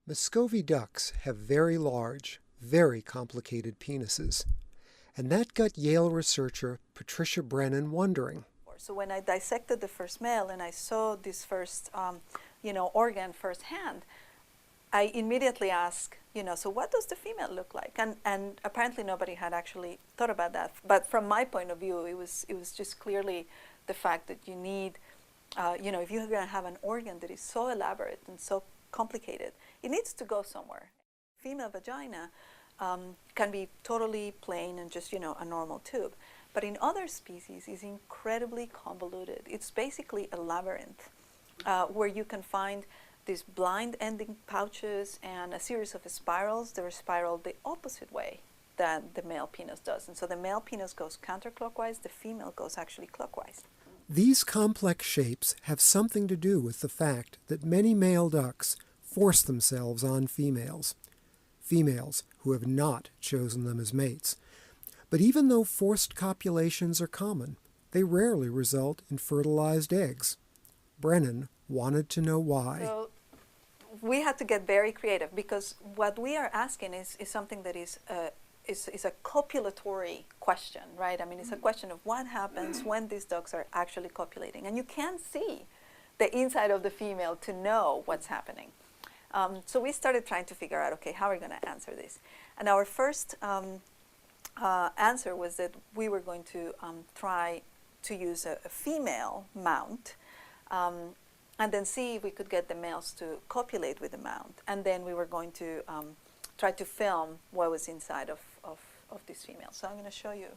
Muscovy ducks have very large, very complicated penises, and that got Yale researcher Patricia Brennan wondering. So when I dissected the first male and I saw this first, organ firsthand, I immediately asked, so what does the female look like? And apparently nobody had actually thought about that. But from my point of view, it was just clearly the fact that you need, if you're going to have an organ that is so elaborate and so complicated, it needs to go somewhere. Female vagina can be totally plain and just, a normal tube. But in other species, it's incredibly convoluted. It's basically a labyrinth where you can find these blind ending pouches and a series of spirals that are spiraled the opposite way that the male penis does. And so the male penis goes counterclockwise, the female goes actually clockwise. These complex shapes have something to do with the fact that many male ducks force themselves on females who have not chosen them as mates. But even though forced copulations are common, they rarely result in fertilized eggs. Brennan wanted to know why. So we had to get very creative because what we are asking is something that is a copulatory question, right? I mean, it's a question of what happens when these ducks are actually copulating. And you can't see the inside of the female to know what's happening. So we started trying to figure out, okay, how are we going to answer this? And our first answer was that we were going to try to use a female mount and then see if we could get the males to copulate with the mount. And then we were going to try to film what was inside of these females. So I'm going to show you.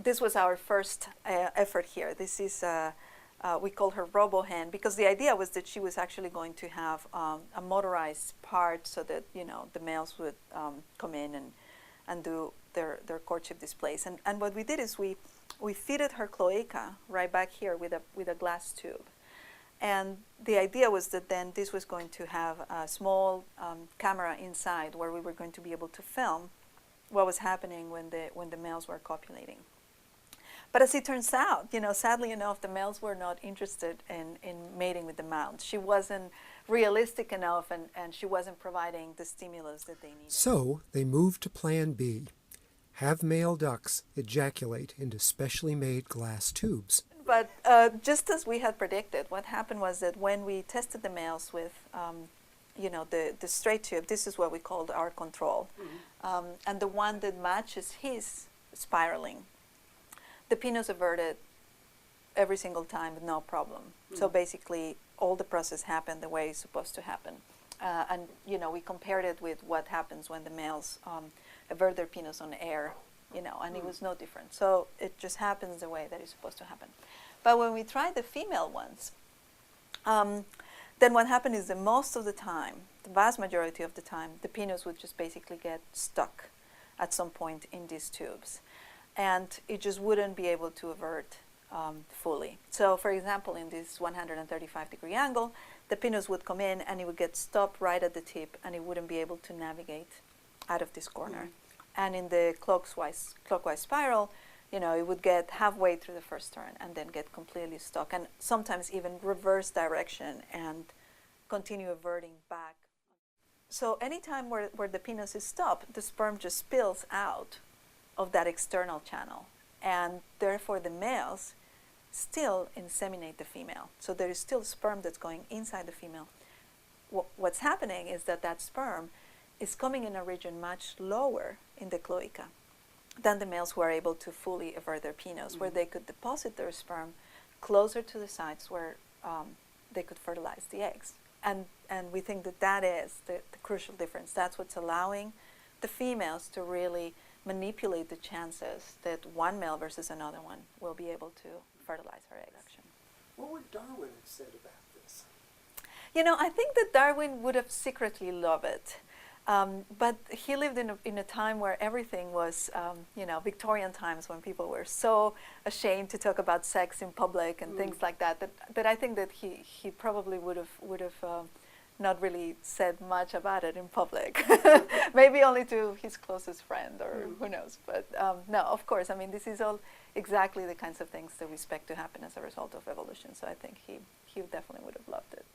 This was our first effort here. This is, we call her robo-hen, because the idea was that she was actually going to have a motorized part so that, the males would come in and do their courtship displays. And what we did is we fitted her cloaca right back here with a glass tube. And the idea was that then this was going to have a small camera inside where we were going to be able to film what was happening when the males were copulating. But as it turns out, sadly enough, the males were not interested in mating with the mount. She wasn't realistic enough and she wasn't providing the stimulus that they needed. So they moved to Plan B. Have male ducks ejaculate into specially made glass tubes. But just as we had predicted, what happened was that when we tested the males with, the straight tube, this is what we called our control, and the one that matches his spiraling, the penis averted every single time with no problem. So basically, all the process happened the way it's supposed to happen. And we compared it with what happens when the males avert their penis on air, and it was no different. So it just happens the way that it's supposed to happen. But when we tried the female ones, then what happened is that most of the time, the vast majority of the time, the penis would just basically get stuck at some point in these tubes. And it just wouldn't be able to avert fully. So for example, in this 135-degree angle, the penis would come in and it would get stopped right at the tip and it wouldn't be able to navigate out of this corner. And in the clockwise spiral, it would get halfway through the first turn and then get completely stuck and sometimes even reverse direction and continue averting back. So anytime where the penis is stopped, the sperm just spills out of that external channel, and therefore the males still inseminate the female. So there is still sperm that's going inside the female. What's happening is that sperm is coming in a region much lower in the cloaca than the males who are able to fully avert their penis, where they could deposit their sperm closer to the sites where they could fertilize the eggs. And we think that is the crucial difference. That's what's allowing the females to really manipulate the chances that one male versus another one will be able to fertilize her eggs. What would Darwin have said about this? I think that Darwin would have secretly loved it. But he lived in a time where everything was, Victorian times when people were so ashamed to talk about sex in public and things like that I think that he probably would have not really said much about it in public. Maybe only to his closest friend or who knows. But no, of course, I mean, this is all exactly the kinds of things that we expect to happen as a result of evolution. So I think he definitely would have loved it.